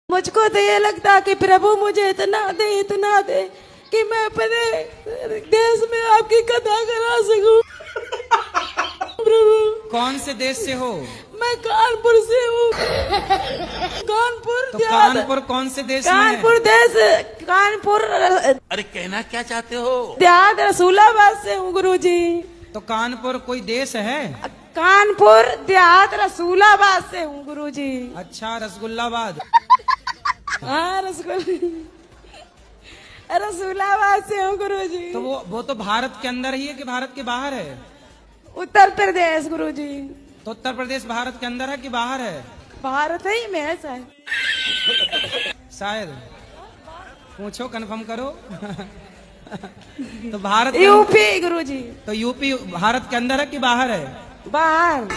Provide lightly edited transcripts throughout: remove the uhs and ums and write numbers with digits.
मुझको तो ये लगता कि प्रभु मुझे इतना दे कि मैं अपने देश में आपकी कथा करा सकूं। प्रभु, कौन से देश से हो? मैं कानपुर से हूँ। कानपुर तो कानपुर कौन से देश में है? कानपुर देश, कानपुर। अरे कहना क्या चाहते हो? देहात रसूलाबाद से हूँ गुरुजी। तो कानपुर कोई देश है? कानपुर देहात रसूलाबाद से हूँ गुरुजी। अच्छा, रसगुल्लाबाद। हाँ, रसूलाबाद से हूँ गुरुजी। तो वो तो भारत के अंदर ही है कि भारत के बाहर है? उत्तर प्रदेश गुरुजी। तो उत्तर प्रदेश भारत के अंदर है कि बाहर है? भारत ही में है शायद। शायद पूछो, कंफर्म करो। तो भारत यूपी गुरुजी। तो यूपी भारत के अंदर है कि बाहर है? बाहर।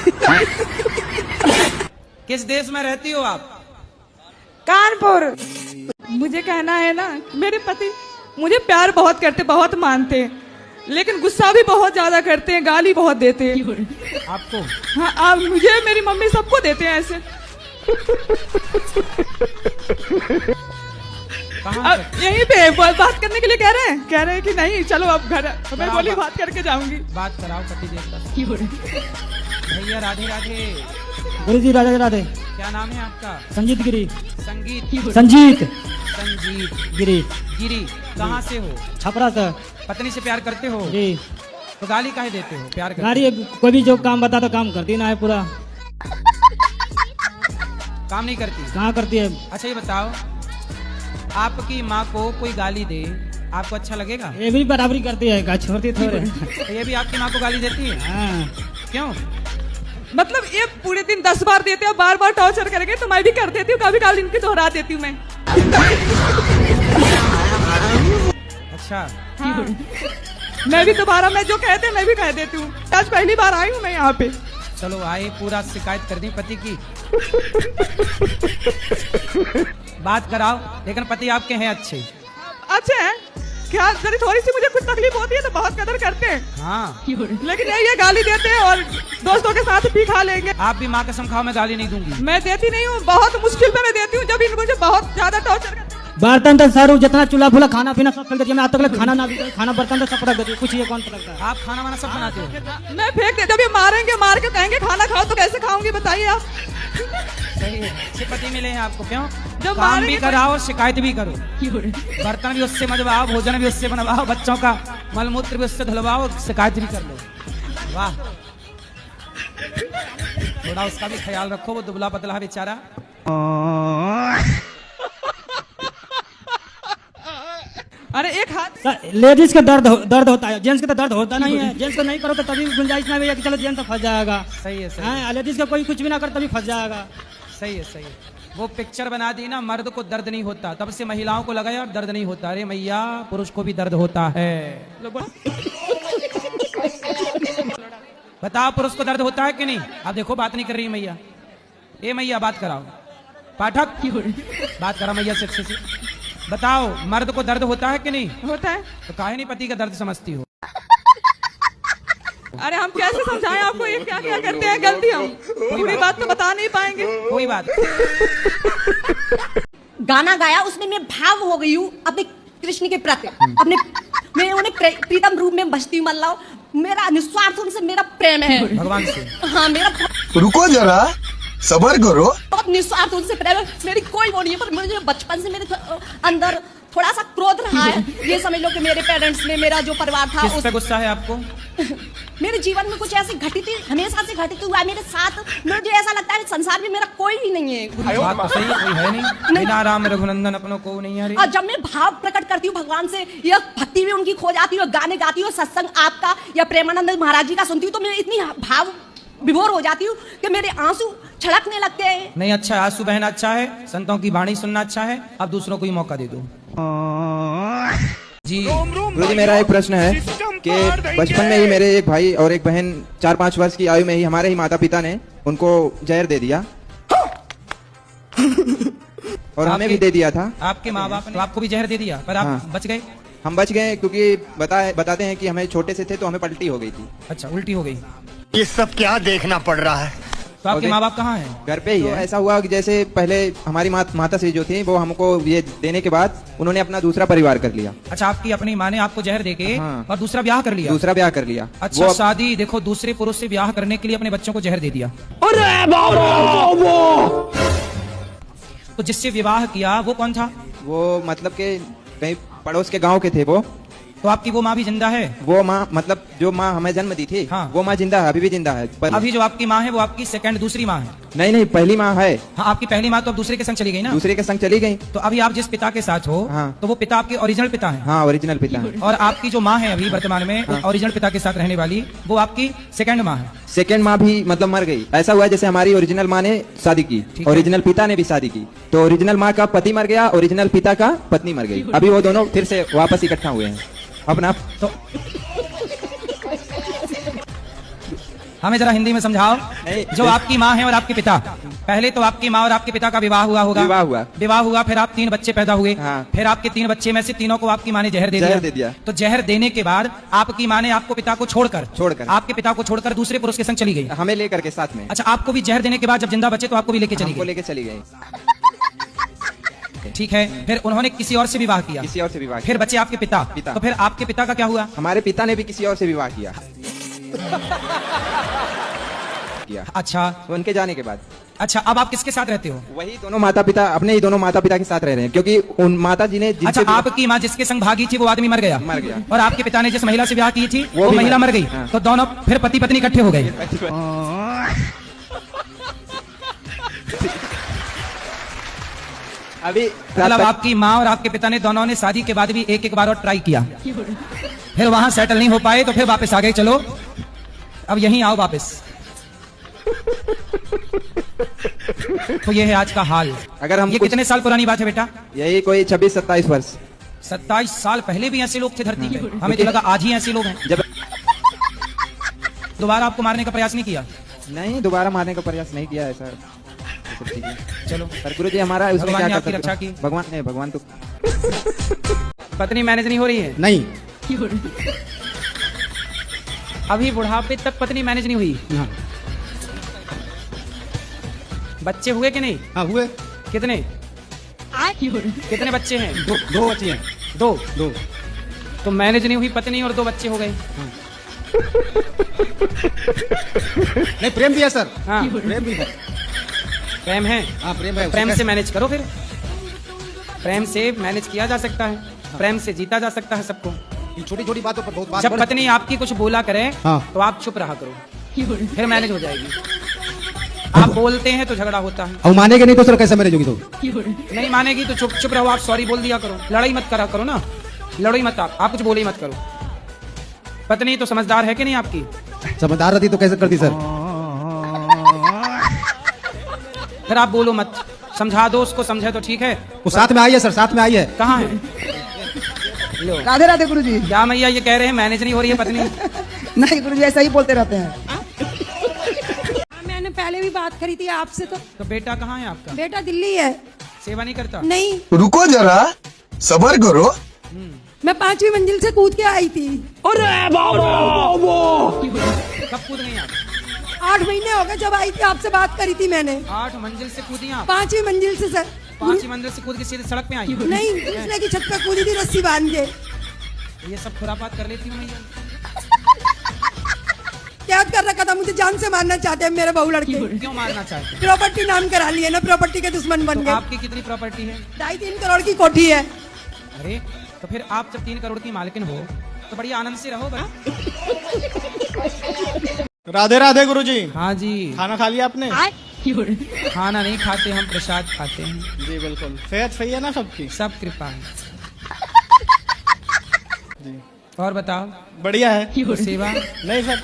किस देश में रहती हो आप? कानपुर। मुझे कहना है ना, मेरे पति मुझे प्यार बहुत करते, बहुत मानते हैं, लेकिन गुस्सा भी बहुत ज्यादा करते हैं, गाली बहुत देते हैं। आपको? हाँ, आप मुझे, मेरी मम्मी सबको देते हैं ऐसे। यहीं पे बात करने के लिए कह रहे हैं कि नहीं चलो अब घर। मैं बोली बात करके जाऊंगी। बात कराओ पति देव। भैया राधे राधे। गुरु जी राधे राधे। क्या नाम है आपका? संजीत गिरी। संजीत गिरी। गिरी। कहाँ से हो? छपरा से। पत्नी से प्यार करते हो? जी। तो गाली काहे देते हो? प्यार करते गाड़ी कोई भी जो काम बता तो काम करती ना है, पूरा काम नहीं करती? कहाँ करती है? अच्छा ये बताओ, आपकी माँ को कोई गाली दे आपको अच्छा लगेगा? ये भी बराबरी करती है, का छोड़ती थोड़े। तो ये भी आपकी माँ को गाली देती है? हाँ। क्यों? मतलब ये पूरे दिन 10 बार देते हैं, बार बार टॉर्चर करेंगे तो मैं भी कर देती हूँ, कभी कभी इनकी दोहरा देती हूँ मैं। अच्छा। हाँ। मैं भी दोबारा, मैं जो कहते हैं मैं भी कह देती हूँ। आज पहली बार आई हूँ मैं यहाँ पे। चलो आए, पूरा शिकायत कर दी पति की। बात कराओ, लेकिन पति आपके हैं अच्छे? अच्छे हैं क्या? जरा थोड़ी सी मुझे कुछ तकलीफ होती है तो बहुत कदर करते हैं। हाँ। लेकिन ये गाली देते हैं और दोस्तों के साथ भी खा लेंगे। आप भी माँ कसम खाओ, मैं गाली नहीं दूंगी। मैं देती नहीं हूँ, बहुत मुश्किल पे मैं देती हूँ जब इन मुझे बहुत ज्यादा टॉर्चर करते हैं। बर्तन तो सारू जितना चूल्हा फूला खाना पीना सब फेंक देती है। मैं आज तक खाना बर्तन तो सब रख देती हूँ। कुछ ये कौन सा लगता है? आप खाना वाना सब बनाते हो? मैं फेंक दे, जब ये मारेंगे, मार के कहेंगे खाना खाओ तो कैसे खाऊंगी बताइए आप? सही है, अच्छे पति मिले हैं आपको। क्यों? जब काम भी कराओ और शिकायत भी करो। बर्तन भी उससे मजवाओ, भोजन भी उससे बनवाओ, बच्चों का मलमूत्र भी उससे धुलवाओ, शिकायत भी कर लो। वाह, थोड़ा उसका भी ख्याल रखो, वो दुबला पतला बेचारा। अरे एक हाथ। लेडीज का दर्द होता है, जेंट्स का तो दर्द होता नहीं है। जेंट्स को नहीं करो तो तभी गुंजाइश में भैया कि चलो जेंट्स तो फंस जाएगा। सही है, सही है। लेडीज का कोई कुछ भी ना कर तभी फंस जाएगा। सही है, सही है। वो पिक्चर बना दी ना, मर्द को दर्द नहीं होता, तब से महिलाओं को लगा यार दर्द नहीं होता। अरे मैया, पुरुष को भी दर्द होता है। बताओ, पुरुष को दर्द होता है कि नहीं? आप देखो, बात नहीं कर रही मैया। ए मैया, बात कराओ। पाठक, बात करा मैया से अच्छे से। बताओ, मर्द को दर्द होता है कि नहीं? होता है। तो काहे नहीं पति का दर्द समझती हो? अरे हम कैसे समझाएं आपको, ये क्या क्या करते हैं गलती? हम पूरी बात तो बता नहीं पाएंगे। कोई बात। गाना गाया, उसमें मैं भाव हो गई हूँ अपने कृष्ण के प्रति। अपने मैं उन्हें प्रीतम रूप में बसती हूँ। मल्लाओ, मेरा निस्वार्थ उनसे मेरा प्रेम है, भगवान से। हाँ, मेरा रुको जरा, सबर करो। बहुत निस्वार्थ उनसे प्रेम है। मेरी कोई वो नहीं है, पर मुझे बचपन से मेरे अंदर थोड़ा सा क्रोध रहा है। ये समझ लो कि मेरे पेरेंट्स ने, मेरा जो परिवार था, किस पे गुस्सा है आपको? मेरे जीवन में कुछ ऐसी घटित, हमेशा से घटित हुआ है मेरे साथ। मुझे ऐसा लगता है संसार में मेरा कोई भी नहीं है। बात तो सही है, कोई है नहीं। बिना राम रघुनंदन अपनों को नहीं है। और जब मैं भाव प्रकट करती हूँ भगवान से, या भक्ति में उनकी खो जाती हूँ, गाने गाती हूँ, सत्संग आपका या प्रेमानंद महाराज जी का सुनती हूँ, तो मैं इतनी भाव विभोर हो जाती हूँ कि मेरे आंसू छलकने लगते हैं। नहीं, अच्छा है, आंसू बहना अच्छा है, संतों की वाणी सुनना अच्छा है। अब दूसरों को ही मौका दे दो। जी गुरुजी, मेरा एक प्रश्न है कि बचपन में ही मेरे एक भाई और एक बहन 4-5 वर्ष की आयु में ही हमारे ही माता पिता ने उनको जहर दे दिया और हमें भी दे दिया था। आपके माँ बाप ने आपको भी जहर दे दिया, पर आप हाँ। बच गए? हम बच गए क्योंकि बताते हैं कि हमें छोटे से थे तो हमें पलटी हो गई थी। अच्छा, उल्टी हो गई। ये सब क्या देखना पड़ रहा है? तो आपके माँ बाप कहाँ हैं? घर पे ही है। ऐसा हुआ कि जैसे पहले हमारी माता श्री जो थी वो हमको ये देने के बाद उन्होंने अपना दूसरा परिवार कर लिया। अच्छा, आपकी अपनी माँ ने आपको जहर देके हाँ। और दूसरा ब्याह कर लिया? दूसरा ब्याह कर लिया। अच्छा, वो शादी देखो दूसरे पुरुष से ब्याह करने के लिए अपने बच्चों को जहर दे दिया। तो जिससे विवाह किया वो कौन था? वो मतलब के कहीं पड़ोस के गांव के थे वो। तो आपकी वो माँ भी जिंदा है? वो माँ मतलब जो माँ हमें जन्म दी थी हाँ। वो माँ जिंदा है, अभी भी जिंदा है। अभी जो आपकी माँ है वो आपकी सेकंड दूसरी माँ है? नहीं, पहली माँ है। हाँ, आपकी पहली माँ तो अब दूसरे के संग चली गई ना? दूसरे के संग चली गई। तो अभी आप जिस पिता के साथ हो हाँ। तो वो पिता आपके ओरिजिनल पिता है? हाँ, ओरिजिनल पिता है। और आपकी जो माँ है अभी वर्तमान में हाँ। ओरिजिनल पिता के साथ रहने वाली वो आपकी सेकंड माँ है? सेकेंड माँ भी मतलब मर गई। ऐसा हुआ जैसे हमारी ओरिजिनल माँ ने शादी की, ठीक है। ओरिजिनल पिता ने भी शादी की, तो ओरिजिनल माँ का पति मर गया, ओरिजिनल पिता का पत्नी मर गई। अभी वो दोनों फिर से वापस इकट्ठा हुए हैं अपना। तो हमें जरा हिंदी में समझाओ। नहीं, जो आपकी माँ है और आपके पिता, पहले तो आपकी माँ और आपके पिता का विवाह हुआ होगा? विवाह हुआ, फिर आप 3 बच्चे पैदा हुए। हाँ। फिर आपके 3 बच्चे में से तीनों को आपकी माँ ने जहर दे दिया। तो जहर देने के बाद आपकी माँ ने आपको पिता को छोड़कर आपके पिता को छोड़कर दूसरे पुरुष के संग चली गई? हमें लेकर के साथ में। अच्छा, आपको भी जहर देने के बाद जब जिंदा बचे तो आपको भी लेके चली गई? लेके चली गई। ठीक है, फिर उन्होंने किसी और से विवाह किया? किसी और से विवाह फिर बचे आपके पिता। तो फिर आपके पिता का क्या हुआ? हमारे पिता ने भी किसी और से विवाह किया। अच्छा, उनके जाने के बाद। अच्छा, अब आप किसके साथ रहते हो? वही दोनों माता पिता, अपने ही दोनों माता पिता के साथ रह रहे हैं, क्योंकि उन माता जी ने अच्छा, आपकी माँ जिसके संग भागी थी वो आदमी मर गया? और आपके पिता ने जिस महिला से ब्याह की थी वो महिला मर गई। हाँ। तो दोनों फिर पति पत्नी इकट्ठे हो गए? अभी मतलब आपकी माँ और आपके पिता ने दोनों ने शादी के बाद भी एक बार और ट्राई किया, फिर वहां सेटल नहीं हो पाए तो फिर वापस आ गए। चलो अब यहीं आओ वापस। तो ये है आज का हाल। अगर हम ये कितने साल पुरानी बात है बेटा? यही कोई 26-27 वर्ष। 27 साल पहले भी ऐसे लोग थे धरती पे? हमें तो लगा आज ही ऐसे लोग हैं। जब दोबारा आपको मारने का प्रयास नहीं किया? नहीं, दोबारा मारने का प्रयास नहीं किया है सर। चलो, पर गुरु जी हमारा उसमें भगवान क्या ने कर आपकी सकते रक्षा हैं? की? भगवान ने, भगवान तो। पत्नी मैनेज नहीं हो रही है? नहीं। अभी बुढ़ापे तक पत्नी मैनेज नहीं हुई? हाँ। बच्चे हुए कि नहीं? हाँ, हुए। कितने? कितने बच्चे हैं? दो बच्चे हैं। दो। तो मैनेज नहीं हुई पत्नी और 2 बच्चे हो गए। नहीं, प्रेम भी है सर। हाँ, प्रेम भी है। प्रेम है? हाँ, प्रेम है। प्रेम से मैनेज करो फिर। प्रेम से मैनेज किया जा सकता है, प्रेम से जीता जा सकता है सबको। छोटी छोटी बातों पर बहुत बात। जब पत्नी आपकी कुछ बोला करे हाँ। तो आप चुप रहा करो, फिर मैनेज हो जाएगी। आप बोलते हैं तो झगड़ा होता है। अब मानेगे नहीं तो सर कैसे मैनेज होगी? तो नहीं मानेगी तो चुप रहो, आप सॉरी बोल दिया करो, लड़ाई मत करा करो ना, लड़ाई मत, आप कुछ बोले मत करो। पत्नी तो समझदार है कि नहीं आपकी? समझदार रहती तो कैसे करती सर? फिर आप बोलो मत, समझा दो उसको, समझे तो ठीक है। वो साथ में आई है सर, साथ में आई है। कहाँ है? लो। राधे राधे गुरुजी। क्या मैया ये कह रहे हैं मैनेज नहीं हो रही है पत्नी? नहीं गुरुजी, ऐसा ही बोलते रहते हैं। मैंने पहले भी बात करी थी आपसे। तो बेटा कहाँ है आपका? बेटा दिल्ली है। सेवा नहीं करता? नहीं। रुको जरा, सबर करो। मैं 5वीं मंजिल से कूद के आई थी। कब कूद गई आप? 8 महीने हो गए जब आई थी, आपसे बात करी थी मैंने। 8 मंजिल से कूदी आप? 5वीं मंजिल से सर। 5वीं मंजिल से कूद के सीधे सड़क पे आई? नहीं, दूसरे की छत पे कूदी थी रस्सी बांध के। ये सब खुरापात कर लेती हूँ मैया। क्या कर रखा था? मुझे जान से मारना चाहते हैं मेरे बहू लड़के। क्यों मारना चाहते हैं? प्रॉपर्टी नाम करा लिए ना, प्रॉपर्टी के दुश्मन बन तो गए। आपकी कितनी प्रॉपर्टी है? 2.5-3 करोड़ की कोठी है। अरे तो फिर आप जब 3 करोड़ की मालकिन हो तो बड़ी आनंद से रहो बस। राधे राधे गुरुजी। हाँ जी। खाना खा लिया आपने? खाना नहीं खाते हम, प्रसाद खाते हैं। जी बिल्कुल। सेहत सही है ना सबकी? सब कृपा है जी। और बताओ? बढ़िया है। सेवा नहीं सर।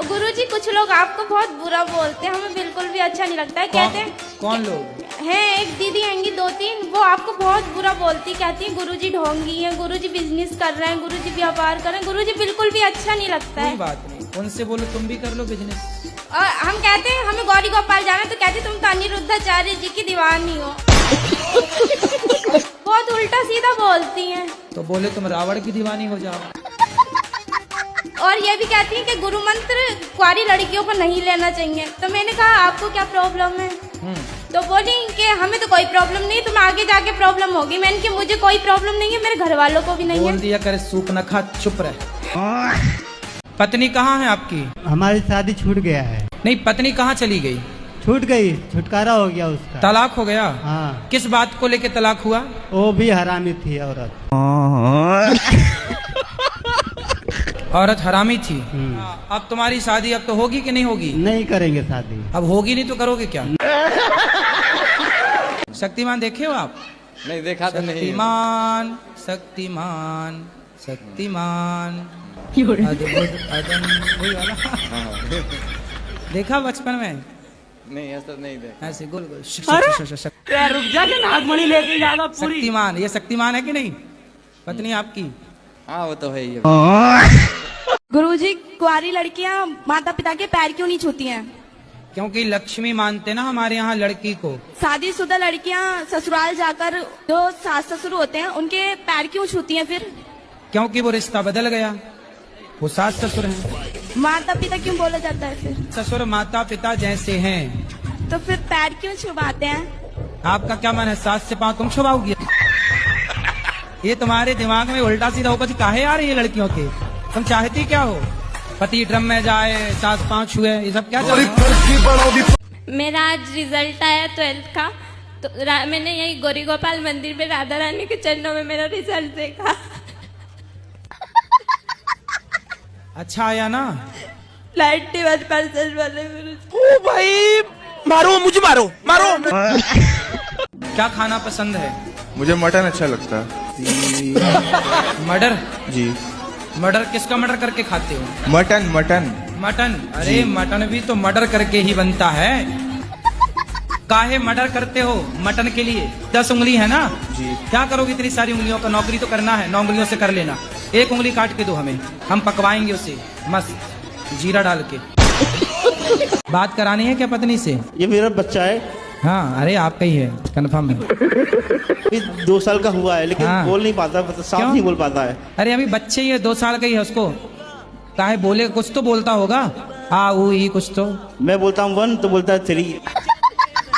गुरुजी कुछ लोग आपको बहुत बुरा बोलते हैं, हमें बिल्कुल भी अच्छा नहीं लगता है। कहते हैं कौन लोग हैं? एक दीदी आएंगी 2-3, वो आपको बहुत बुरा बोलती, कहती है गुरुजी ढोंगी है, गुरुजी बिजनेस कर रहे हैं, गुरुजी व्यापार कर रहे हैं। गुरुजी बिल्कुल भी अच्छा नहीं लगता है। कोई बात नहीं, उनसे बोलो तुम भी कर लो बिजनेस। और हम कहते हैं हमें गौरी गोपाल जाना, तो कहती तुम तो अनिरुद्धाचार्य जी की दीवानी हो। बहुत उल्टा सीधा बोलती हैं। तो बोले तुम रावण की दीवानी हो जाओ। और ये भी कहती है कि गुरु मंत्र कुंवारी लड़कियों को नहीं लेना चाहिए। तो मैंने कहा आपको क्या प्रॉब्लम है? तो बोली कि हमें तो कोई प्रॉब्लम नहीं, तुम्हें आगे जाके प्रॉब्लम होगी। मैंने कि मुझे कोई प्रॉब्लम नहीं है, मेरे घर वालों को भी नहीं है। बोल दिया करे सूप न खा, चुप रहे। पत्नी कहाँ है आपकी? हमारी शादी छूट गया है। नहीं, पत्नी कहाँ चली गई? छूट गई, छुटकारा हो गया उसका। तलाक हो गया? हाँ। किस बात को लेके तलाक हुआ? वो भी हरामी थी औरत। औरत हरामी थी। अब तुम्हारी शादी अब तो होगी कि नहीं होगी? नहीं करेंगे शादी। अब होगी नहीं तो करोगे क्या? शक्तिमान देखे हो आप? नहीं देखा तो नहीं। शक्तिमान शक्तिमान शक्तिमान अद्भुत अदम्य, वही वाला। देखा बचपन में? नहीं ऐसा नहीं देखा। ऐसे गोल गोल रुक जा के नागमणि लेके जाएगा पूरी। शक्तिमान, ये शक्तिमान है कि नहीं? पत्नी आपकी? हाँ वो तो है ही। गुरुजी, कुंवारी लड़कियां माता पिता के पैर क्यों नहीं छूती हैं? क्योंकि लक्ष्मी मानते ना हमारे यहाँ लड़की को। शादीशुदा लड़कियां ससुराल जाकर जो सास ससुर होते हैं उनके पैर क्यों छूती हैं फिर? क्योंकि वो रिश्ता बदल गया, वो सास ससुर हैं। माता पिता क्यों बोला जाता है फिर? ससुर माता पिता जैसे हैं। तो फिर पैर क्यों छुपाते हैं? आपका क्या मन है, सास से पाँव तुम छुपाओगी? ये तुम्हारे दिमाग में उल्टा सीधा उपज काहे आ रही है लड़कियों के? तुम चाहती क्या हो? पति ड्रम में जाए, सास पाँव छुए, ये सब क्या चाहते? मेरा आज रिजल्ट आया 12th का, तो मैंने यही गौरी गोपाल मंदिर में राधा रानी के चरणों में मेरा रिजल्ट देखा। अच्छा आया ना? 91% वाले गुरुजी। ओ भाई मारो, मुझे मारो मारो। क्या खाना पसंद है? मुझे मटन अच्छा लगता है। मर्डर? जी। मर्डर किसका मर्डर करके खाते हो? Mutton mutton mutton? अरे मटन भी तो मर्डर करके ही बनता है। काहे मर्डर करते हो? मटन के लिए 10 उंगली है ना जी। क्या करोगे इतनी सारी उंगलियों का? नौकरी तो करना है, 9 उंगलियों से कर लेना। एक उंगली काट के दो हमें, हम पकवाएंगे उसे मस्त जीरा डाल के। बात करानी है क्या पत्नी से? ये मेरा बच्चा है। हाँ, अरे आपका ही है, कंफर्म है। 2 साल का हुआ है लेकिन हाँ। बोल नहीं पाता, साफ क्यों? नहीं बोल पाता है। अरे अभी बच्चे ही है, 2 साल का ही है, उसको काहे बोले? कुछ तो बोलता होगा, आ ऊ ही कुछ तो। मैं बोलता हूँ 1 तो बोलता है 3।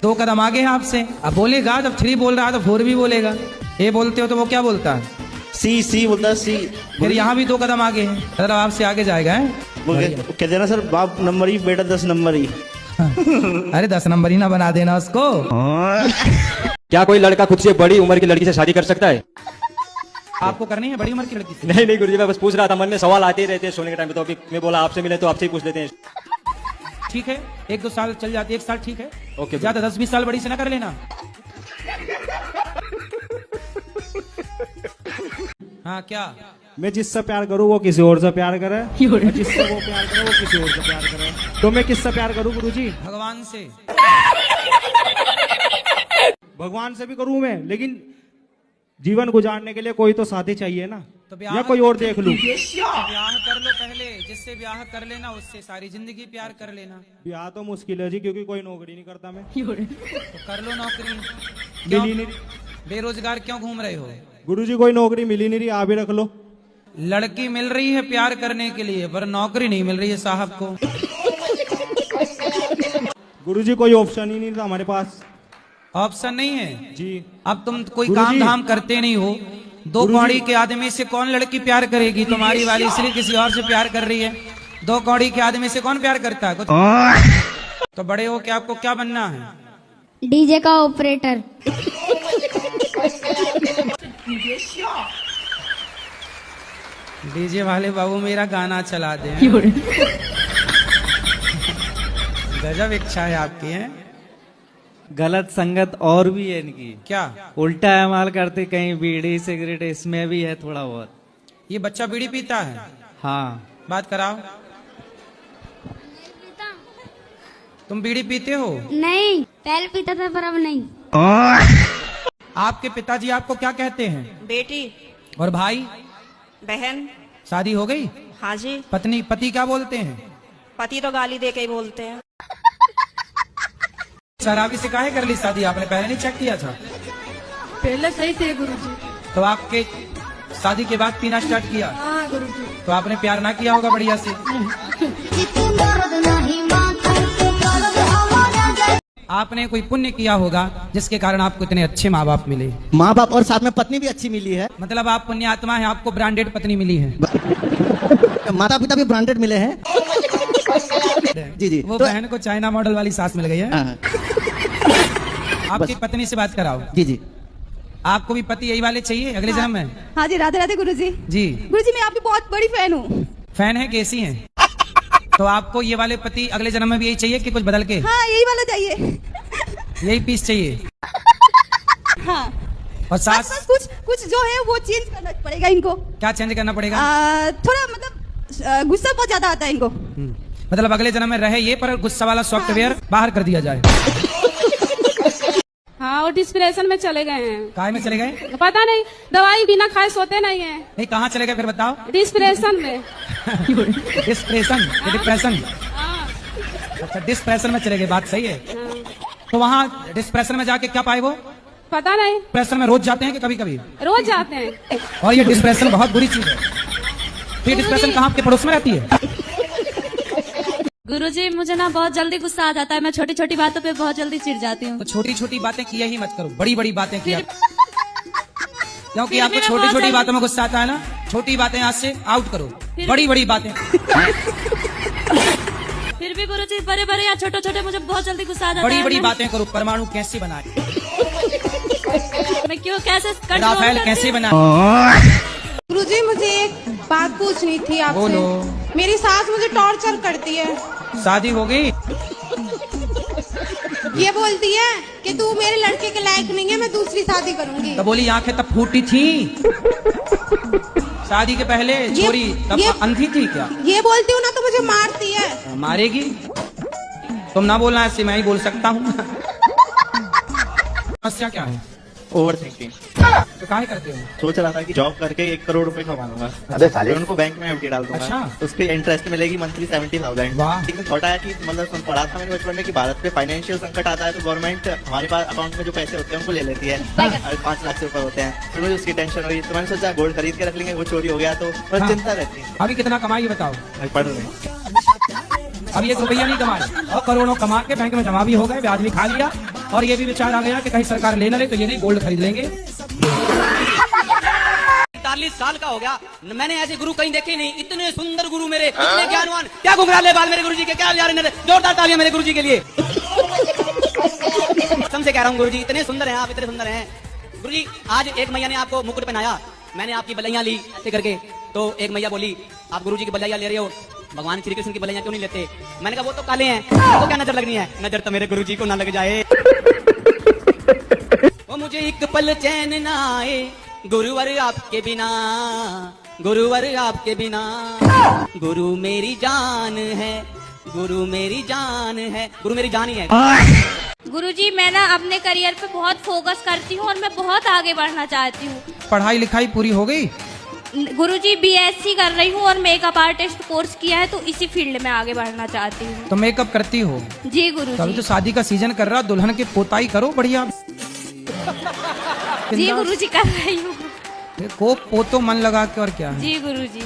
2 कदम आगे है आपसे। अब बोलेगा, जब 3 बोल रहा है तो 4 भी बोलेगा। ये बोलते हो तो वो क्या बोलता है? सी बोलता है सी। फिर यहाँ भी 2 कदम आगे है, मतलब आपसे आगे जाएगा है? वो कहते हैं ना सर, बाप नंबर ही, बेटा 10 नंबर ही। अरे 10 नंबर ही ना बना देना उसको। क्या कोई लड़का खुद से बड़ी उम्र की लड़की से शादी कर सकता है? आपको करनी है बड़ी उम्र की लड़की से? नहीं गुरुजी, मैं बस पूछ रहा था, मन में सवाल आते ही रहते हैं सोने के टाइम पे, तो अभी मैं बोला आपसे मिले तो आपसे ही पूछ लेते हैं। ठीक है, 1-2 साल चल जाती है, 1 साल ठीक है। ओके, ज्यादा 10-20 साल बड़ी से ना कर लेना। हाँ क्या? मैं जिससे प्यार करूँ वो किसी और से प्यार करे, और जिससे वो प्यार करे वो किसी और से प्यार करे। तो मैं किससे प्यार करूँ गुरुजी? भगवान से। भगवान से भी करूँ मैं, लेकिन जीवन गुजारने के लिए कोई तो साथी चाहिए ना। तो या कोई और देख लूं? ब्याह कर लो पहले, जिससे ब्याह कर लेना उससे सारी जिंदगी प्यार कर लेना। ब्याह तो मुश्किल है जी, क्योंकि कोई नौकरी नहीं करता मैं। तो कर लो नौकरी। मिली नहीं। बेरोजगार क्यों घूम रहे हो? गुरुजी कोई नौकरी मिली नहीं रही, आप भी रख लो। लड़की मिल रही है प्यार करने के लिए, पर नौकरी नहीं मिल रही है साहब को। गुरुजी कोई ऑप्शन ही नहीं था हमारे पास। ऑप्शन नहीं है जी। अब तुम कोई काम धाम करते नहीं हो। 2 कौड़ी के आदमी से कौन लड़की प्यार करेगी? तुम्हारी वाली इसलिए किसी और से प्यार कर रही है। 2 कौड़ी के आदमी से कौन प्यार करता है? कुछ तो बड़े हो के आपको क्या बनना है? डीजे का ऑपरेटर। डीजे वाले बाबू मेरा गाना चला दे। गजब इच्छा है आपकी है। गलत संगत और भी है इनकी। क्या? उल्टा इस्तेमाल करते, कहीं बीड़ी सिगरेट इसमें भी है थोड़ा बहुत। ये बच्चा बीड़ी पीता है? हाँ। बात कराओ। तुम बीड़ी पीते हो? नहीं, पहले पीता था पर अब नहीं। आपके पिताजी आपको क्या कहते हैं? बेटी। और भाई? बहन। शादी हो गई? हाँ जी। पति क्या बोलते हैं? पति तो गाली दे के ही बोलते हैं। शराबी से काहे कर ली शादी आपने? पहले नहीं चेक किया था? पहले सही थे गुरुजी। तो आपके शादी के बाद पीना स्टार्ट किया? हाँ, गुरुजी। तो आपने प्यार ना किया होगा बढ़िया से। आपने कोई पुण्य किया होगा जिसके कारण आपको इतने अच्छे माँ बाप मिले। माँ बाप और साथ में पत्नी भी अच्छी मिली है। मतलब आप पुण्यात्मा हैं, आपको ब्रांडेड पत्नी मिली है। माता पिता भी ब्रांडेड मिले हैं। जी जी। वो तो बहन को चाइना मॉडल वाली सास मिल गई है। हाँ। आपकी पत्नी से बात कराओ। जी जी। आपको भी पति यही वाले चाहिए अगले जन्म में? हाँ जी, राधे राधे गुरुजी। जी गुरुजी, मैं आपकी बहुत बड़ी फैन हूँ। फैन है, कैसी हैं? तो आपको ये वाले पति अगले जन्म में भी यही चाहिए कि कुछ बदल के? हाँ, यही वाला चाहिए। यही पीस चाहिए। हाँ। और सास? बस कुछ जो है वो चेंज करना पड़ेगा इनको। क्या चेंज करना पड़ेगा? थोड़ा मतलब गुस्सा बहुत ज्यादा आता है इनको। मतलब अगले जन्म में रहे ये, पर गुस्सा वाला सॉफ्टवेयर बाहर कर दिया जाए। हाँ, और डिस्प्रेशन में चले गए हैं। काय में चले गए? पता नहीं, दवाई बिना खाए सोते नहीं है। नहीं, कहाँ चले गए फिर बताओ? डिस्प्रेशन में। Depression, depression. अच्छा, डिस्प्रेशन में चले गए, बात सही है। तो वहाँ डिस्प्रेशन में जाके क्या पाए वो? पता नहीं। डिप्रेशन में रोज जाते हैं कि कभी कभी? रोज जाते हैं। और ये डिस्प्रेशन बहुत बुरी चीज है। तो ये डिस्प्रेशन कहाँ आपके पड़ोस में रहती है? गुरुजी, मुझे ना बहुत जल्दी गुस्सा आ जाता है। मैं छोटी छोटी बातों पे बहुत जल्दी चिढ़ जाती हूँ। तो छोटी छोटी बातें किया ही मत करो, बड़ी बड़ी बातें किया, क्योंकि आपको छोटी छोटी बातों में गुस्सा आता है ना। छोटी बातें आज से आउट करो, बड़ी बड़ी बातें। फिर भी गुरुजी, बड़े बड़े या छोटे छोटे मुझे बहुत जल्दी गुस्सा आ जाता है। बड़ी बड़ी बातें करो। परमाणु कैसे बनाए? मैं क्यों, कैसे राफेल कैसे बनाए? गुरुजी, मुझे एक बात पूछनी थी आपसे। बोलो। मेरी सास मुझे टॉर्चर करती है। शादी हो गई? ये बोलती है कि तू मेरे लड़के के लायक नहीं है, मैं दूसरी शादी करूंगी। तो बोली आंखें तब फूटी थी शादी के पहले? छोरी तब अंधी थी क्या? ये बोलती हूँ ना तो मुझे मारती है। मारेगी? तुम ना बोलना ऐसे, मैं ही बोल सकता हूँ। समस्या क्या है? Over thinking. तो काहे करते हो? सोच रहा था कि जॉब करके 1 करोड़ रुपए कमा लूंगा। अबे साले। उनको बैंक में एफडी डाल दूंगा। अच्छा। उसके इंटरेस्ट मिलेगी मंथली 70,000। वाह। लेकिन थोड़ा है कि मतलब पढ़ा था मैंने बचपन में कि भारत में फाइनेंशियल संकट आता है तो गवर्नमेंट हमारे पास अकाउंट में जो पैसे होते हैं उनको ले लेती है। 5 लाख रुपए होते हैं। तो मुझे उसकी टेंशन हुई, तो मैंने सोचा गोल्ड खरीद के रख लेंगे, वो चोरी हो गया तो बस चिंता रहती है। अभी कितना कमाई बताओ? पढ़ रहे। अभी 1 रुपया नहीं कमाए और करोड़ों कमा के बैंक में जमा भी हो गए, ब्याज भी खा लिया, और ये भी विचार आ गया कि कहीं सरकार ले न ले तो ये नहीं गोल्ड खरीद लेंगे। 40 साल का हो गया, मैंने ऐसे गुरु कहीं देखे नहीं। इतने सुंदर गुरु मेरे, इतने ज्ञानवान। क्या घुंघराले बाल मेरे गुरुजी के, क्या जा रहे हैं? जोरदार तालियां मेरे गुरुजी के लिए। तुमसे कह रहा हूँ गुरुजी, इतने सुंदर हैं आप, इतने सुंदर हैं गुरुजी। आज एक मैया ने आपको मुकुट पहनाया, मैंने आपकी बलैया ली ऐसे करके, तो एक मैया बोली आप गुरुजी की बलैया ले रहे हो, भगवान श्री कृष्ण की बलैया क्यों नहीं लेते? मैंने कहा वो तो काले हैं, तो क्या नजर लगनी है? नजर तो मेरे गुरुजी को ना लग जाए। वो मुझे एक पल चैन ना आए गुरुवर आपके बिना, गुरुवर आपके बिना। गुरु मेरी जान है, गुरु मेरी जान है, गुरु मेरी जान ही है। गुरुजी, मैं ना अपने करियर पे बहुत फोकस करती हूँ और मैं बहुत आगे बढ़ना चाहती हूँ। पढ़ाई लिखाई पूरी हो गई? गुरुजी, BSc कर रही हूँ और मेकअप आर्टिस्ट कोर्स किया है, तो इसी फील्ड में आगे बढ़ना चाहती हूँ। तो मेकअप करती हो? जी गुरुजी। तो अभी तो शादी का सीजन कर रहा, दुल्हन की पोताई करो बढ़िया। जी गुरुजी, कर रही हूँ। को पोतो मन लगा के, और क्या है? जी गुरुजी।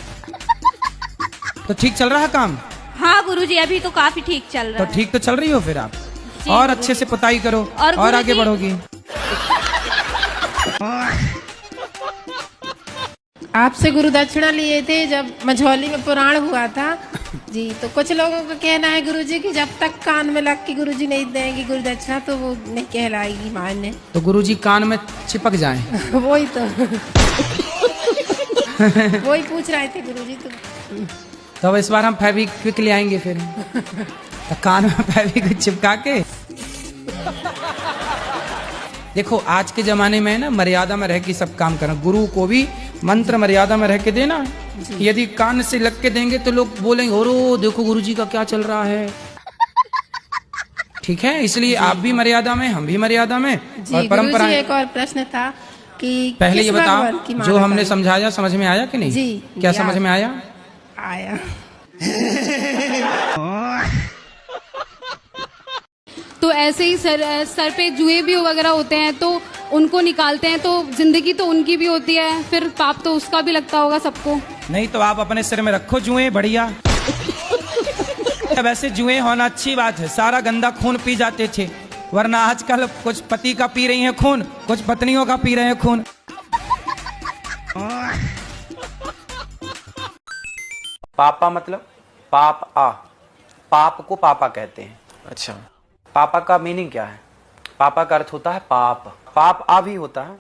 तो ठीक चल रहा है काम? हाँ गुरुजी, अभी तो काफी ठीक चल रहा है। तो ठीक तो चल रही हो फिर आप, और अच्छे से पुताई करो और आगे बढ़ोगी। आपसे गुरु दक्षिणा लिए थे जब मझौली में पुराण हुआ था जी, तो कुछ लोगों का कहना है गुरुजी कि जब तक कान में लग के गुरुजी नहीं देंगे गुरु दक्षिणा तो वो नहीं कहलाएगी मान्य। तो गुरुजी कान में चिपक जाएं। वही तो वही पूछ रहे थे गुरुजी। तो अब इस बार हम फेविक्विक ले आएंगे फिर, तो कान में फेविक्विक चिपका के। देखो आज के जमाने में ना मर्यादा में रह के सब काम करना, गुरु को भी मंत्र मर्यादा में रह के देना। यदि कान से लग के देंगे तो लोग बोलेंगे ओरो देखो गुरुजी का क्या चल रहा है। ठीक है, इसलिए आप भी मर्यादा में, हम भी मर्यादा में। और परंपरा। एक और प्रश्न था कि पहले ये बताओ जो हमने समझाया समझ में आया कि नहीं? जी, क्या समझ में आया? आया। तो ऐसे ही सर पे जुए भी वगैरह होते हैं, तो उनको निकालते हैं तो जिंदगी तो उनकी भी होती है, फिर पाप तो उसका भी लगता होगा सबको। नहीं तो आप अपने सिर में रखो जुएं, बढ़िया। वैसे जुएं होना अच्छी बात है, सारा गंदा खून पी जाते थे, वरना आजकल कुछ पति का पी रही हैं खून, कुछ पत्नियों का पी रहे हैं खून। पापा मतलब पाप आ, पाप को पापा कहते हैं। अच्छा, पापा का मीनिंग क्या है? पापा का अर्थ होता है पाप, पाप आ भी होता है।